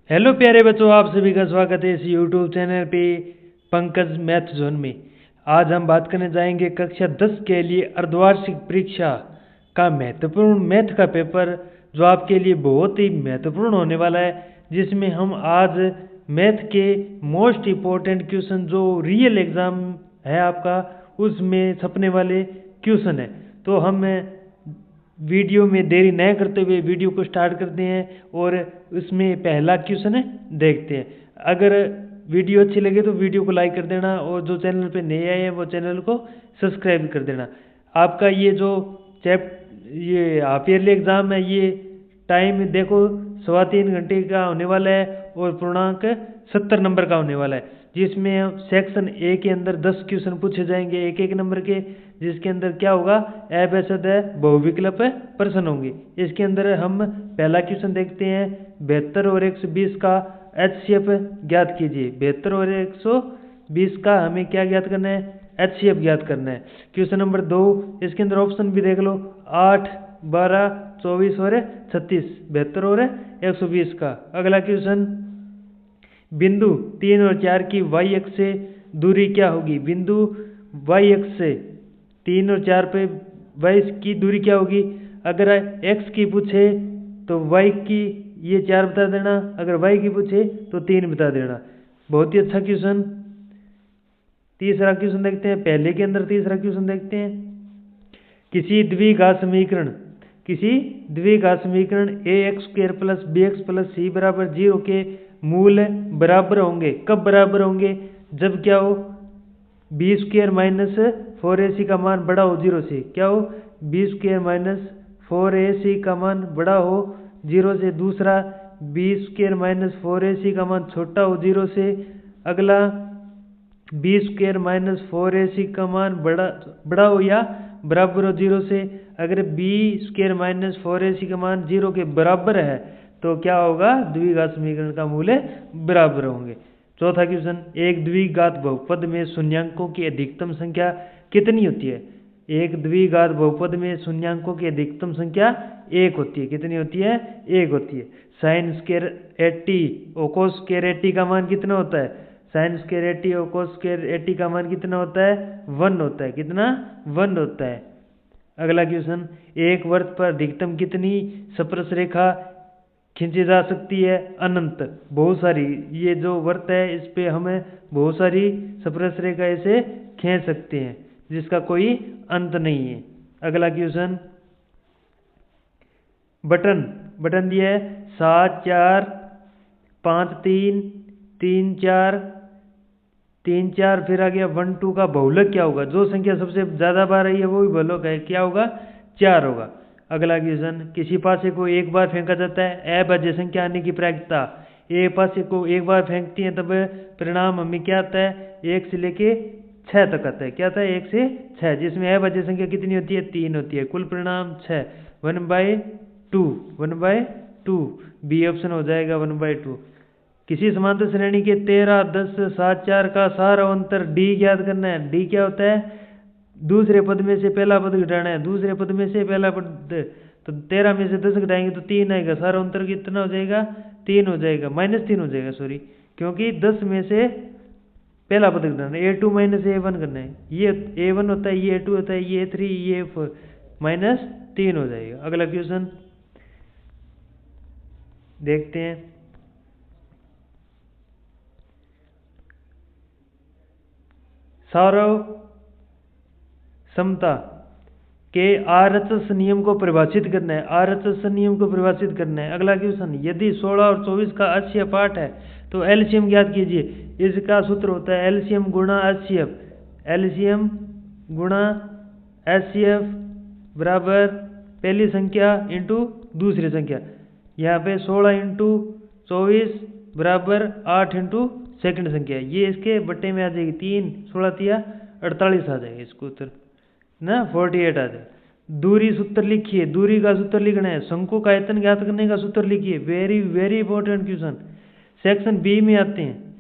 Hello प्यारे बच्चों, आप सभी का स्वागत है इस यूट्यूब चैनल पे पंकज मैथ जोन में। आज हम बात करने जाएंगे कक्षा 10 के लिए अर्धवार्षिक परीक्षा का महत्वपूर्ण मैथ का पेपर, जो आपके लिए बहुत ही महत्वपूर्ण होने वाला है, जिसमें हम आज मैथ के मोस्ट इम्पोर्टेंट क्वेश्चन जो रियल एग्जाम है आपका उसमें छपने वाले क्वेश्चन है। तो हम वीडियो में देरी न करते हुए वीडियो को स्टार्ट करते हैं और उसमें पहला क्वेश्चन है देखते हैं। अगर वीडियो अच्छी लगे तो वीडियो को लाइक कर देना और जो चैनल पे नए आए हैं वो चैनल को सब्सक्राइब कर देना। आपका ये जो ये हाफ ईयरली एग्ज़ाम है, ये टाइम देखो 3.25 घंटे का होने वाला है और पूर्णांक 70 नंबर का होने वाला है, जिसमें सेक्शन ए के अंदर 10 क्वेश्चन पूछे जाएंगे एक एक नंबर के, जिसके अंदर क्या होगा अवैध बहुविकल्प प्रश्न होंगे। इसके अंदर हम पहला क्वेश्चन देखते हैं, 72 और 120 का HCF ज्ञात कीजिए। 72 और 120 का हमें क्या ज्ञात करना है, HCF ज्ञात करना है। क्वेश्चन नंबर 2, इसके अंदर ऑप्शन भी देख लो, 8, 12, 24 और 36, 72 और 120 का। अगला क्वेश्चन, बिंदु 3 और 4 की y अक्ष से दूरी क्या होगी। बिंदु y अक्ष से 3 और 4 पे y की दूरी क्या होगी। अगर x की पूछे तो y की ये 4 बता देना, अगर y की पूछे तो 3 बता देना। बहुत ही अच्छा क्वेश्चन। तीसरा क्वेश्चन देखते हैं, पहले के अंदर तीसरा क्वेश्चन देखते हैं। किसी द्विघात समीकरण ax² plus bx plus c बराबर 0 के मूल बराबर होंगे। कब बराबर होंगे, जब क्या हो b² माइनस 4ac का मान बड़ा हो 0 से। क्या हो, b² माइनस 4ac का मान बड़ा हो 0 से। दूसरा, b² माइनस 4ac का मान छोटा हो 0 से। अगला, b² माइनस 4ac का मान बड़ा हो या बराबर हो 0 से। अगर b² माइनस 4ac का मान 0 के बराबर है तो क्या होगा, द्विघात समीकरण का मूल्य बराबर होंगे। चौथा क्वेश्चन, एक द्विघात बहुपद में शून्याङ्कों की अधिकतम संख्या कितनी होती है। एक द्विघात बहुपद में शून्याङ्कों की अधिकतम संख्या 1 होती है। कितनी होती है, 1 होती है। sin² 80 और cos² 80 का मान कितना होता है, sin² 80 और cos² 80 का मान कितना होता है, 1 होता है। कितना, 1 होता है। अगला क्वेश्चन, एक वृत्त पर अधिकतम कितनी स्पर्श रेखा खींची जा सकती है। अनंत, बहुत सारी। ये जो वृत्त है इस पे हमें बहुत सारी स्पर्श रेखा इसे खींच सकते हैं, जिसका कोई अंत नहीं है। अगला क्वेश्चन, बटन दिया है 7, 4, 5, 3, 3, 4, 3, 4, फिर आ गया 1, 2 का बहुलक क्या होगा। जो संख्या सबसे ज्यादा बार आई है वो भी बहुलक है, क्या होगा, 4 होगा। अगला क्वेश्चन, किसी पासे को एक बार फेंका जाता है, अभाज्य संख्या आने की प्रायिकता। एक पासे को एक बार फेंकती है तब परिणाम हमें क्या आता है, 1 से लेके 6 तक आता है। क्या आता है, 1 से 6, जिसमें अभाज्य संख्या कितनी होती है, 3 होती है। कुल परिणाम 6, 1/2 बी ऑप्शन हो जाएगा 1/2। किसी समांतर श्रेणी के 13, 10, 7, 4 का सारा अंतर d ज्ञात करना है। d क्या होता है, दूसरे पद में से पहला पद घटाना है। दूसरे पद में से पहला पद, तो 13 में से 10 घटाएंगे तो 3 आएगा। सारा अंतर कितना हो जाएगा, 3 हो जाएगा, -3 हो जाएगा, सॉरी, क्योंकि 10 में से पहला पद घटाना है। a2 माइनस a1 करना है। ये a1 होता है, ये a2 होता है, ये a3, ये a4, -3 हो जाएगा। अगला क्वेश्चन देखते हैं, सौरव समता के आरएचएस नियम को परिभाषित करना है। आरएचएस नियम को परिभाषित करना है। अगला क्वेश्चन, यदि 16 और 24 का HCF 8 है तो एलसीएम ज्ञात कीजिए। इसका सूत्र होता है एलसीएम गुणा HCF। एलसीएम गुणा HCF बराबर पहली संख्या इंटू दूसरी संख्या। यहाँ पे 16 इंटू 24 बराबर 8 इंटू सेकेंड संख्या। ये इसके बट्टे में आ जाएगी, 3, 16 तिया 48 आ जाएगा इसको उत्तर ना, 48 आ जाए। दूरी सूत्र लिखिए, दूरी का सूत्र लिखना है। शंकु का आयतन ज्ञात करने का सूत्र लिखिए। Very very important question. Section B में आते हैं।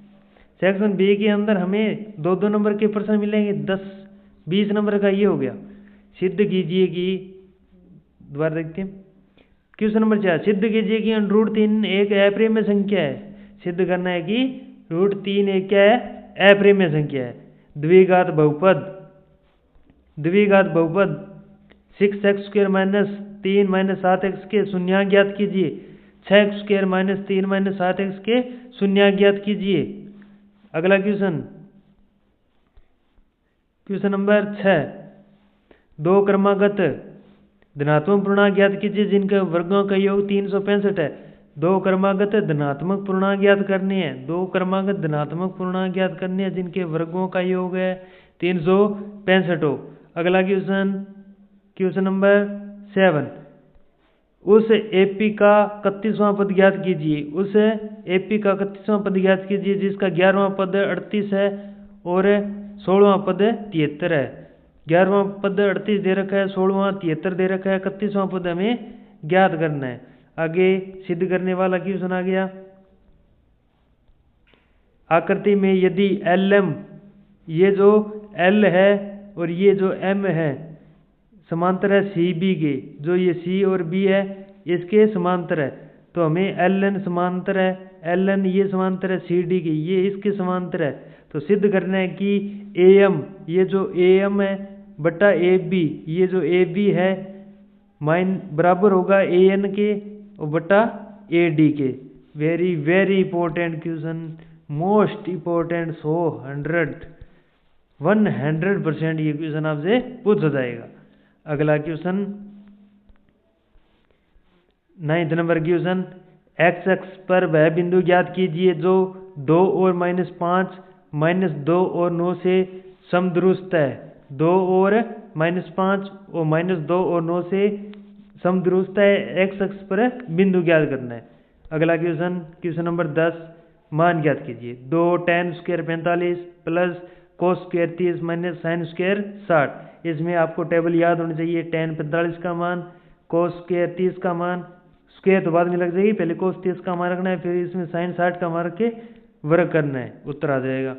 सेक्शन बी के अंदर हमें 2-2 नंबर के प्रश्न मिलेंगे। 10-20 नंबर का ये हो गया। सिद्ध कीजिए कि, दोबारा देखते हैं क्वेश्चन नंबर 4, सिद्ध कीजिए कि √3 एक अप्रिमेय संख्या है। सिद्ध करना है कि √3 एक क्या है, अप्रिमेय संख्या है। द्विघात बहुपद 6x² - 3 - 7x के शून्यांक ज्ञात कीजिए। 6x² - 3 - 7x के शून्यांक ज्ञात कीजिए। अगला क्वेश्चन नंबर 6, दो क्रमागत धनात्मक पूर्णांक ज्ञात कीजिए जिनके वर्गों का योग 365 है। दो क्रमागत धनात्मक पूर्णांक ज्ञात करने हैं, जिनके वर्गों का योग है 365 हो। अगला क्वेश्चन नंबर 7, उस एपी का 31वां पद ज्ञात कीजिए जिसका 11वां पद 38 है और 16वां पद 73 है। 11वां पद 38 दे रखा है, 16वां 73 दे रखा है, 31वां पद हमें ज्ञात करना है। आगे सिद्ध करने वाला क्वेश्चन आ गया। आकृति में यदि LM, ये जो L है और ये जो M है समांतर है CB के, जो ये C और B है इसके समांतर है, तो हमें LN समांतर है, LN ये समांतर है CD के, ये इसके समांतर है। तो सिद्ध करना है कि AM, ये जो AM है बटा AB, ये जो AB है बराबर होगा AN के और बटा AD के। Very very important question, most important, 100% ये क्वेश्चन आपसे पूछा जाएगा। अगला क्वेश्चन 9 नंबर क्वेश्चन, x अक्ष पर वह बिंदु ज्ञात कीजिए जो 2 और -5 -2 और 9 से समदुरुस्त है। 2 और -5 और -2 और 9 से समदुरुस्त है, x अक्ष पर बिंदु ज्ञात करना है। अगला क्वेश्चन नंबर 10, मान ज्ञात कीजिए। 2 tan² 45 plus cos² 30 minus sin² 60। इसमें आपको टेबल याद होनी चाहिए। tan 45 का मान, cos² 30 का मान, स्क्वायर तो बाद में लग जाएगी, पहले cos 30 का मान रखना है, फिर इसमें sin 60 का मान रख के वर्ग करना है, उत्तर आ जाएगा।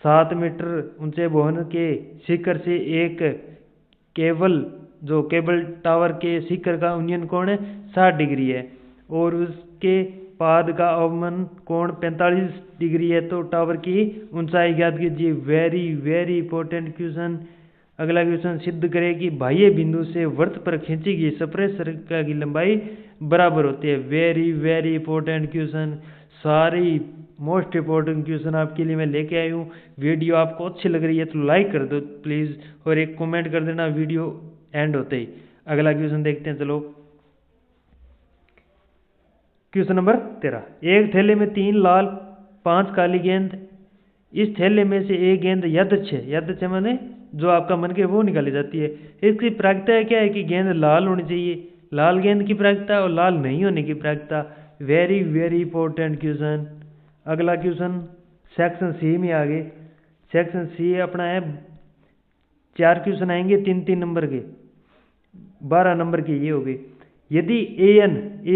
7 मीटर ऊंचे भवन के शिखर से एक केबल टावर के शिखर का उन्नयन कोण 60 डिग्री है और उसके पाद का अवमन कोण 45 डिग्री है, तो टावर की ऊंचाई ज्ञात कीजिए। Very very important question. अगला क्वेश्चन, सिद्ध करें कि बाह्य बिंदु से वृत्त पर खींची गई स्पर्शरेखा की लंबाई बराबर होती है। वेरी वेरी इंपॉर्टेंट क्वेश्चन, सारी मोस्ट इंपॉर्टेंट क्वेश्चन आपके लिए मैं लेके आई हूँ। वीडियो आपको अच्छी लग रही है तो लाइक कर दो प्लीज़, और एक कमेंट कर देना वीडियो एंड होते ही। अगला क्वेश्चन देखते हैं, चलो। क्वेश्चन नंबर 13, एक थैले में 3 लाल 5 काली गेंद, इस थैले में से एक गेंद यादृच्छ माने जो आपका मन के वो निकाली जाती है। इसकी प्रायिकता क्या है कि गेंद लाल होनी चाहिए, लाल गेंद की प्रायिकता और लाल नहीं होने की प्रायिकता। Very very important question. अगला क्वेश्चन सेक्शन सी में आ गए। सेक्शन सी अपना है 4 क्वेश्चन आएंगे 3-3 नंबर के, 12 नंबर के ये हो गए। यदि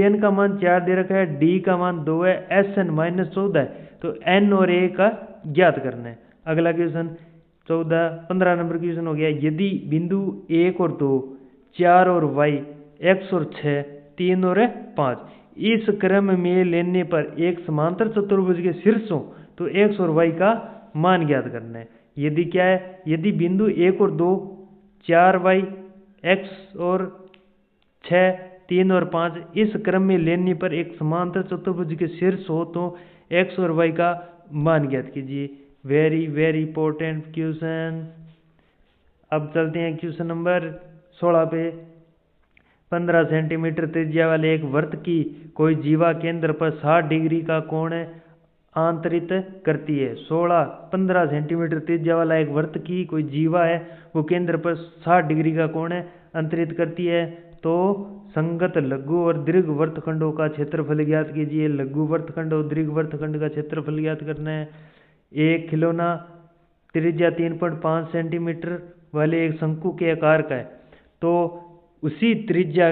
an का मान 4 दे रखा है, d का मान 2 है, SN -14 है, तो n और a का ज्ञात करना है। अगला क्वेश्चन 15 नंबर क्वेश्चन हो गया। यदि बिंदु 1 और 2, 4 और y, x और 6, 3 और 5 इस क्रम में लेने पर एक समांतर चतुर्भुज के शीर्ष हो तो x और y का मान ज्ञात करना है। यदि क्या है, यदि बिंदु 1 और 2, 4y, x और 6, 3 और 5 इस क्रम में लेने पर एक समांतर चतुर्भुज के शीर्ष हो तो x और y का मान ज्ञात कीजिए। Very very important question. अब चलते हैं क्वेश्चन नंबर 16 पे। 15 सेंटीमीटर त्रिज्या वाले एक वृत्त की कोई जीवा केंद्र पर 60 डिग्री का कोण आंतरित करती है। 15 सेंटीमीटर त्रिज्या वाला एक वृत्त की कोई जीवा है, वो केंद्र पर 60 डिग्री का कोण अंतरित करती है, तो संगत लघु और दीर्घ वृत्तखंडों का क्षेत्रफल ज्ञात कीजिए। लघु वृत्तखंड और दीर्घ वृत्तखंड का क्षेत्रफल ज्ञात करना है। एक खिलौना त्रिज्या 3.5 सेंटीमीटर वाले एक शंकु के आकार का है, तो उसी त्रिज्या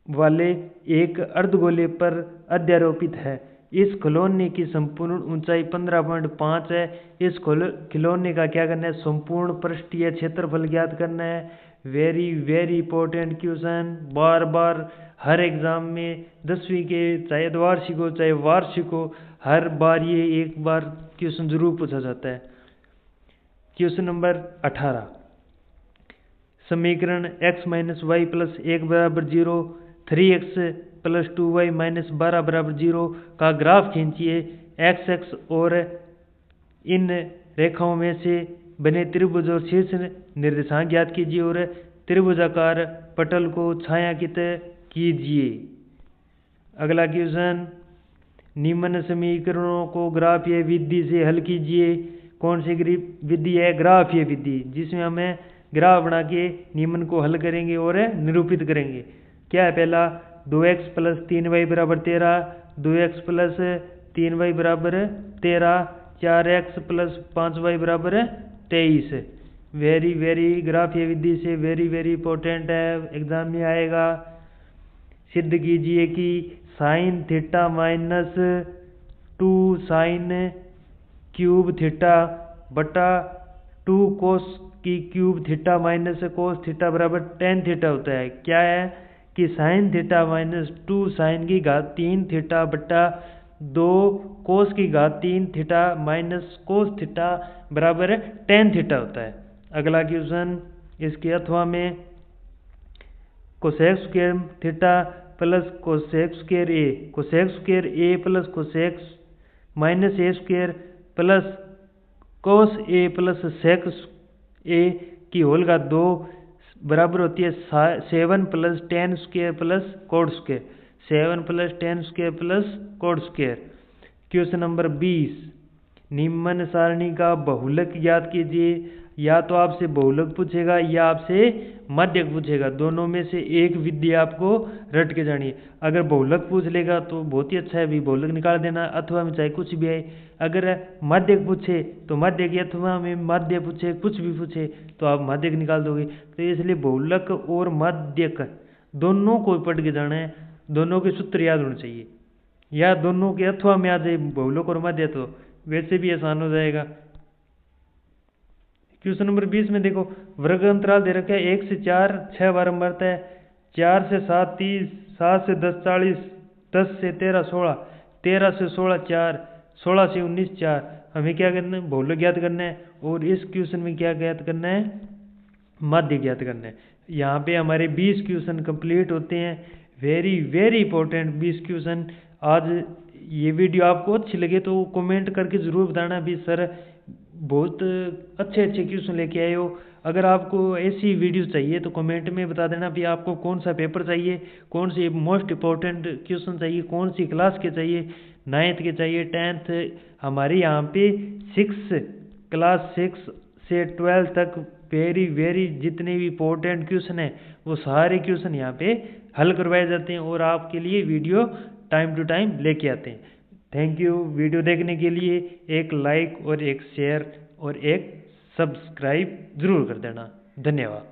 वाले एक अर्धगोले पर अध्यारोपित है। इस खिलौने की संपूर्ण ऊंचाई 15.5 है। इस खिलौने का क्या करना है, संपूर्ण पृष्ठीय क्षेत्रफल ज्ञात करना है। वेरी वेरी इंपॉर्टेंट क्वेश्चन, बार बार हर एग्जाम में 10वीं के चाहे द्वार्षिक हो चाहे वार्षिक हो, हर बार ये एक बार क्वेश्चन जरूर पूछा जाता है। क्वेश्चन नंबर 18, समीकरण x माइनस वाई प्लस 1 बराबर 0, 3x प्लस 2y माइनस 12 बराबर 0 का ग्राफ खींचिए। एक्स एक्स और इन रेखाओं में से बने त्रिभुज और शीर्ष निर्देशांक ज्ञात कीजिए और त्रिभुजाकार पटल को छायांकित कीजिए। अगला क्वेश्चन, निम्न समीकरणों को ग्राफीय विधि से हल कीजिए। कौन सी विधि है? ग्राफीय विधि, जिसमें हमें ग्राफ बना के निम्न को हल करेंगे और निरूपित करेंगे। क्या है? पहला 2x प्लस 3y बराबर 13, 2x प्लस 3y बराबर 13, 4x प्लस 5y बराबर 23। वेरी वेरी ग्राफीय विधि से वेरी वेरी इंपॉर्टेंट है, एग्जाम में आएगा। सिद्ध कीजिए कि sine theta minus 2 sine cube theta बटा 2 कोस की cube theta minus cos theta बराबर टेन थीटा होता है। क्या है कि साइन थीटा माइनस 2 साइन की घात 3 थीटा बटा 2 कोस की घात 3 थीटा माइनस कोस थीटा बराबर टेन थीटा होता है। अगला क्वेश्चन, इसके अथवा में cosec square theta plus cosec square A, cosec square A plus cosec minus A square plus cos A plus sec A की होल घात 2 बराबर होती है 7 plus tan square plus cot square, 7 plus tan square plus cot square. Question number 20, निम्न सारणी का बहुलक ज्ञात कीजिए। या तो आपसे बहुलक पूछेगा या आपसे मध्यक पूछेगा, दोनों में से एक विधि आपको रट के जानी है। अगर बहुलक पूछ लेगा तो बहुत ही अच्छा है, भी बहुलक निकाल देना, अथवा में चाहे कुछ भी आए। अगर मध्यक पूछे तो मध्यक, अथवा में मध्य पूछे, कुछ भी पूछे तो आप मध्यक निकाल दोगे। तो इसलिए बहुलक और मध्यक दोनों को पढ़ के जाना है, दोनों के सूत्र याद होने चाहिए, या दोनों के अथवा में आ जाए बहुलक और मध्य तो वैसे भी आसान हो जाएगा। क्वेश्चन नंबर 20 में देखो, वर्ग अंतराल दे रखा है 1 से 4 6 बार बढ़ता है, 4 से 7 30, 7 से 10 40, 10 से 13 16, 13 से 16 4, 16 से 19 4। हमें क्या करना है? बहुलक ज्ञात करना है। और इस क्वेश्चन में क्या ज्ञात करना है? मध्य ज्ञात करना है। यहाँ पे हमारे 20 क्वेश्चन कंप्लीट होते हैं। Very very important 20 question. आज ये वीडियो आपको अच्छी लगे तो कमेंट करके ज़रूर बताना भी सर बहुत अच्छे अच्छे क्वेश्चन लेके आए हो। अगर आपको ऐसी वीडियो चाहिए तो कमेंट में बता देना भी आपको कौन सा पेपर चाहिए, कौन से मोस्ट इम्पोर्टेंट क्वेश्चन चाहिए, कौन सी क्लास के चाहिए, 9th के चाहिए, 10th। हमारे यहाँ पे क्लास 6 से 12 तक वेरी वेरी जितने भी इंपॉर्टेंट क्वेश्चन हैं वो सारे क्वेश्चन यहाँ पे हल करवाए जाते हैं और आपके लिए वीडियो टाइम टू टाइम लेके आते हैं। थैंक यू वीडियो देखने के लिए। एक लाइक और एक शेयर और एक सब्सक्राइब जरूर कर देना। धन्यवाद।